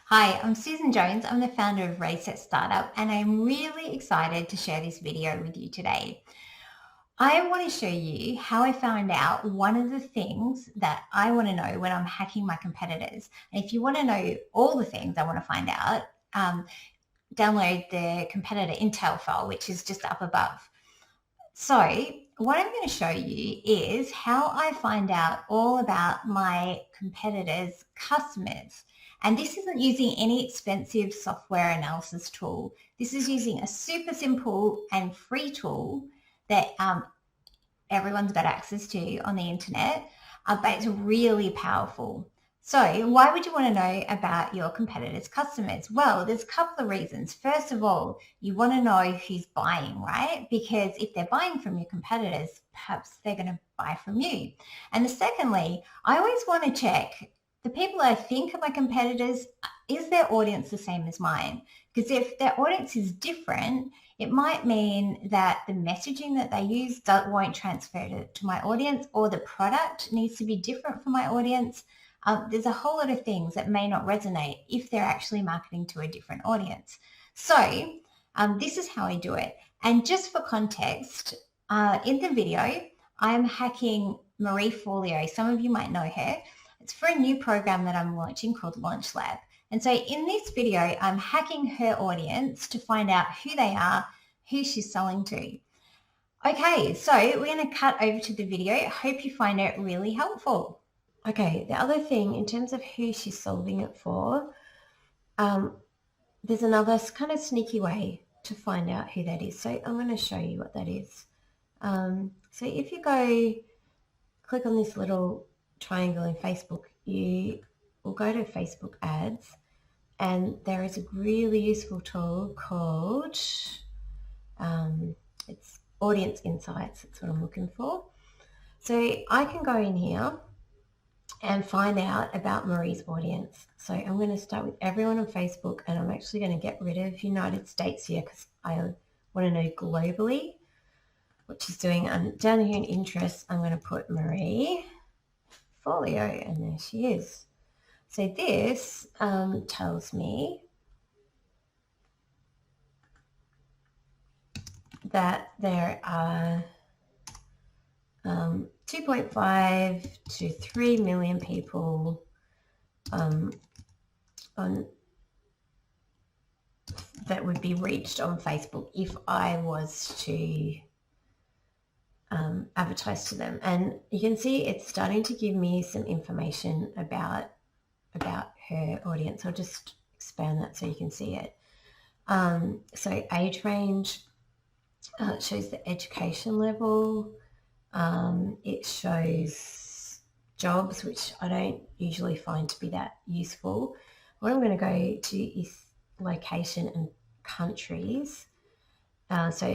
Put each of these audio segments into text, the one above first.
Hi, I'm Susan Jones. I'm the founder of Reset Startup, and I'm really excited to share this video with you today. I want to show you how I found out one of the things that I want to know when I'm hacking my competitors. And if you want to know all the things I want to find out, download the competitor intel file, which is just up above. So what I'm going to show you is how I find out all about my competitors' customers. And this isn't using any expensive software analysis tool. This is using a super simple and free tool that everyone's got access to on the internet, but it's really powerful. So why would you want to know about your competitors' customers? Well, there's a couple of reasons. First of all, you want to know who's buying, right? Because if they're buying from your competitors, perhaps they're going to buy from you. And secondly, I always want to check the people I think are my competitors, is their audience the same as mine? Because if their audience is different, it might mean that the messaging that they use won't transfer to my audience, or the product needs to be different for my audience. There's a whole lot of things that may not resonate if they're actually marketing to a different audience. So this is how I do it. And just for context, in the video, I'm hacking Marie Forleo. Some of you might know her. It's for a new program that I'm launching called Launch Lab. And so in this video, I'm hacking her audience to find out who they are, who she's selling to. Okay, so we're going to cut over to the video. I hope you find it really helpful. Okay, the other thing in terms of who she's solving it for, there's another kind of sneaky way to find out who that is. So I'm going to show you what that is. So if you go click on this little triangle in Facebook, you will go to Facebook ads, and there is a really useful tool called it's Audience Insights. That's what I'm looking for. So I can go in here and find out about Marie's audience. So I'm going to start with everyone on Facebook, and I'm actually going to get rid of United States here because I want to know globally what she's doing. And down here in interests, I'm going to put Marie Folio, and there she is. So this tells me that there are 2.5 to 3 million people that would be reached on Facebook if I was to advertise to them. And you can see it's starting to give me some information about her audience. I'll just expand that so you can see it. So age range, shows the education level. It shows jobs, which I don't usually find to be that useful. What I'm going to go to is location and countries. So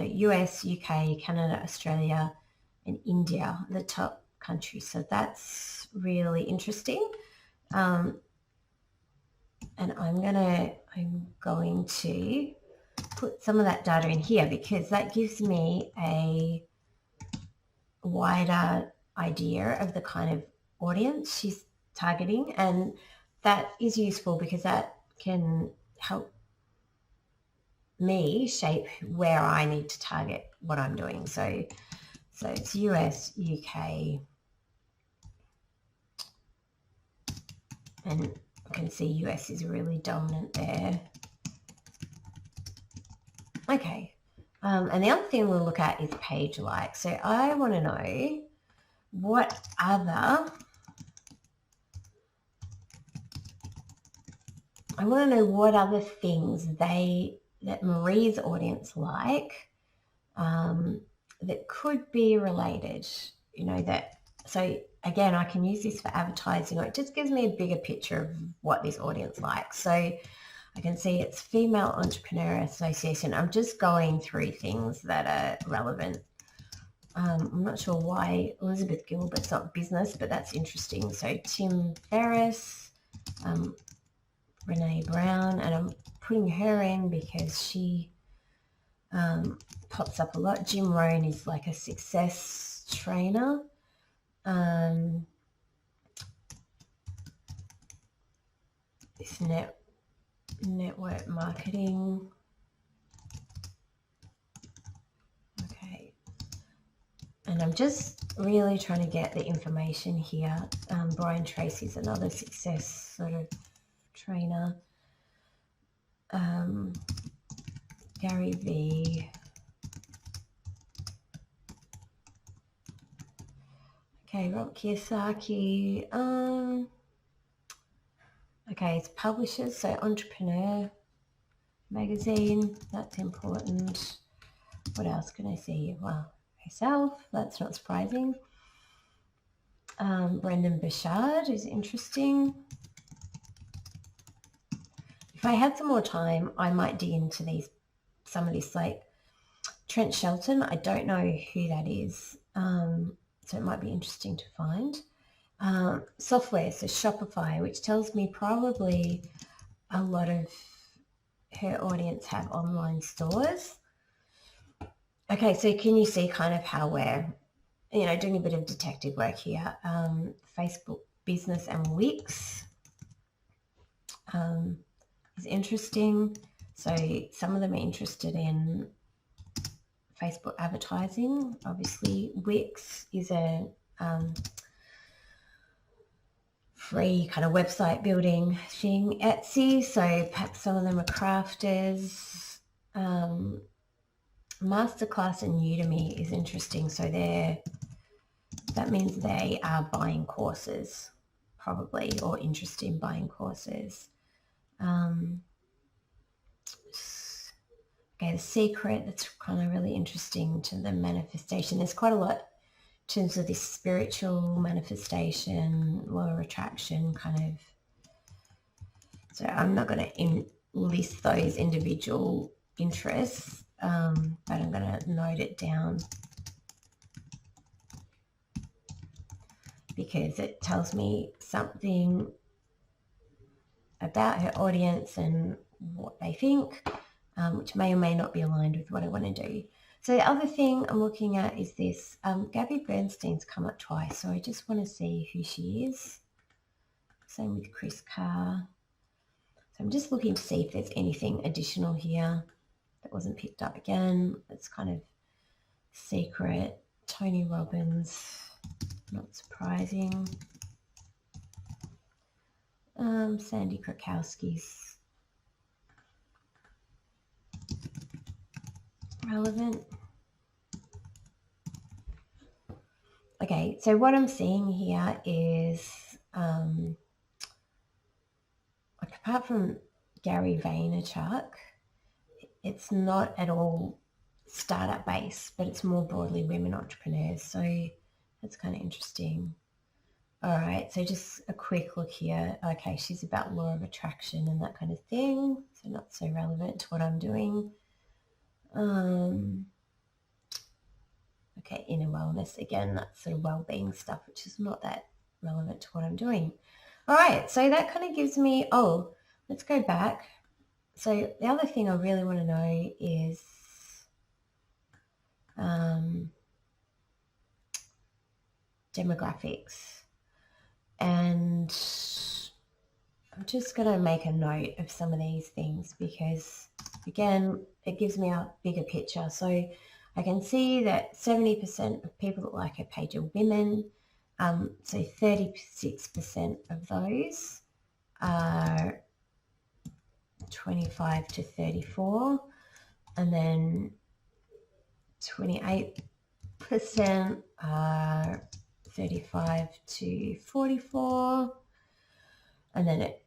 US, UK, Canada, Australia, and India, the top countries. So that's really interesting. And I'm going to put some of that data in here because that gives me a wider idea of the kind of audience she's targeting, and that is useful because that can help me shape where I need to target what I'm doing. So it's US, UK, and I can see US is really dominant there. Okay, and the other thing we'll look at is page likes. So I want to know what other things that Marie's audience like that could be related, so again, I can use this for advertising, or it just gives me a bigger picture of what this audience likes. So I can see it's Female Entrepreneur Association. I'm just going through things that are relevant. I'm not sure why Elizabeth Gilbert's not business, but that's interesting. So Tim Ferriss, Brene Brown, and I'm putting her in because she pops up a lot. Jim Rohn is like a success trainer. this network marketing. Okay. And I'm just really trying to get the information here. Brian Tracy's another success sort of trainer. Gary V. Okay, Rob Kiyosaki. Okay, it's publishers, so Entrepreneur magazine, that's important. What else can I see? Well, herself, that's not surprising. Brendan Burchard is interesting. If I had some more time, I might dig into some of this, like Trent Shelton. I don't know who that is, so it might be interesting to find. Software, so Shopify, which tells me probably a lot of her audience have online stores. Okay, so can you see kind of how we're, doing a bit of detective work here. Facebook Business and Wix is interesting. So some of them are interested in Facebook advertising. Obviously, Wix is a free kind of website building thing. Etsy, so perhaps some of them are crafters. Masterclass and Udemy is interesting. So that means they are buying courses, probably, or interested in buying courses. Okay, The Secret, that's kind of really interesting to the manifestation. There's quite a lot in terms of this spiritual manifestation, law of attraction kind of. So I'm not going to list those individual interests, but I'm going to note it down because it tells me something about her audience and what they think, which may or may not be aligned with what I want to do. So the other thing I'm looking at is this. Gabby Bernstein's come up twice, so I just want to see who she is. Same with Chris Carr. So I'm just looking to see if there's anything additional here that wasn't picked up again. It's kind of secret. Tony Robbins, not surprising. Sandy Krakowski's relevant. Okay, so what I'm seeing here is, like apart from Gary Vaynerchuk, it's not at all startup based, but it's more broadly women entrepreneurs. So that's kind of interesting. All right, so just a quick look here. Okay, she's about law of attraction and that kind of thing. So not so relevant to what I'm doing. Okay, inner wellness. Again, that's sort of well-being stuff, which is not that relevant to what I'm doing. All right, so that kind of gives me, let's go back. So the other thing I really want to know is demographics. And I'm just going to make a note of some of these things because, again, it gives me a bigger picture. So I can see that 70% of people that like her page are women. So 36% of those are 25 to 34. And then 28% are 35 to 44. And then it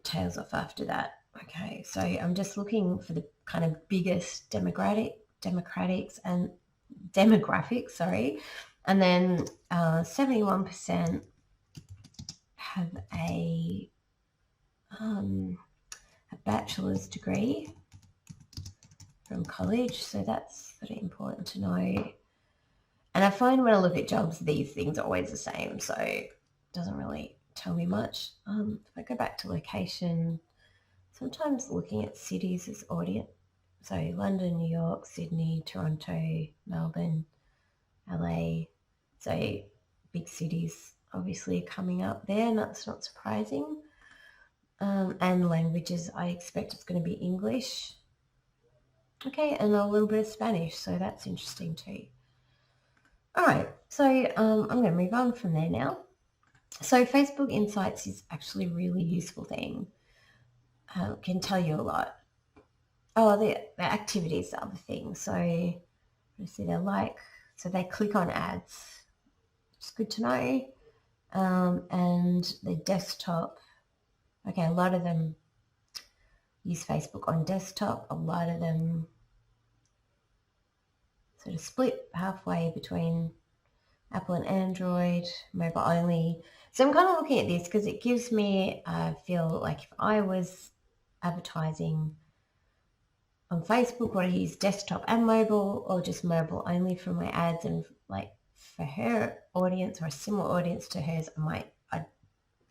tails off after that. Okay, so I'm just looking for the kind of biggest demographics, and then 71% have a bachelor's degree from college, so that's sort of important to know. And I find when I look at jobs, these things are always the same, so it doesn't really tell me much. If I go back to location, sometimes looking at cities as audience, so London, New York, Sydney, Toronto, Melbourne, LA, so big cities obviously coming up there, and that's not surprising. And languages, I expect it's going to be English. Okay, and a little bit of Spanish, so that's interesting too. All right, so I'm going to move on from there now. So Facebook Insights is actually a really useful thing. Can tell you a lot. Oh, the activities, the other thing. So you see they like, so they click on ads. It's good to know. And the desktop. Okay, a lot of them use Facebook on desktop. A lot of them sort of split halfway between Apple and Android, mobile only. So I'm kind of looking at this because it gives me a feel like if I was advertising on Facebook, would I use desktop and mobile or just mobile only for my ads? And like for her audience or a similar audience to hers, I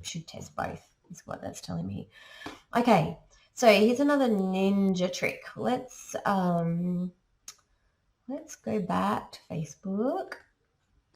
should test both is what that's telling me. Okay, so here's another ninja trick. Let's go back to Facebook